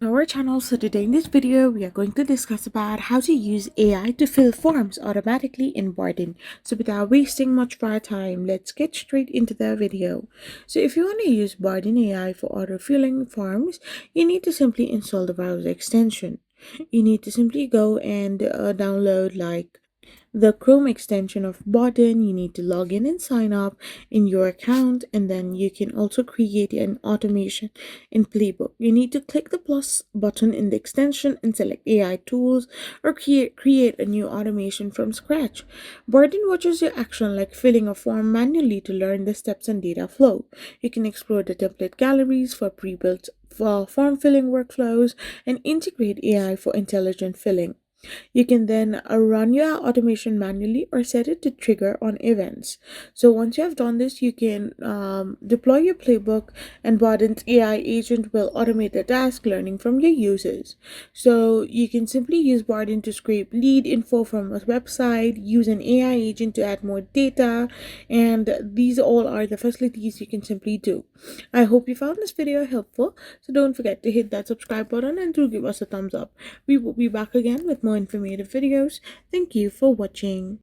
Our channel. So today in this video we are going to discuss about how to use AI to fill forms automatically in Bardeen. So without wasting much of our time, let's get straight into the video. So if you want to use Bardeen AI for auto filling forms, you need to simply install the browser extension. You need to simply go and download the Chrome extension of Bardeen. You need to log in and sign up in your account, and then you can also create an automation in Playbook. You need to click the plus button in the extension and select AI tools or create a new automation from scratch. Bardeen watches your action like filling a form manually to learn the steps and data flow. You can explore the template galleries for pre-built for form filling workflows and integrate AI for intelligent filling. You can then run your automation manually or set it to trigger on events. So once you have done this, you can deploy your playbook, and Bardeen's AI agent will automate the task, learning from your users. So you can simply use Bardeen to scrape lead info from a website, use an AI agent to add more data, and these all are the facilities you can simply do. I hope you found this video helpful. So don't forget to hit that subscribe button and do give us a thumbs up. We will be back again with more informative videos. Thank you for watching.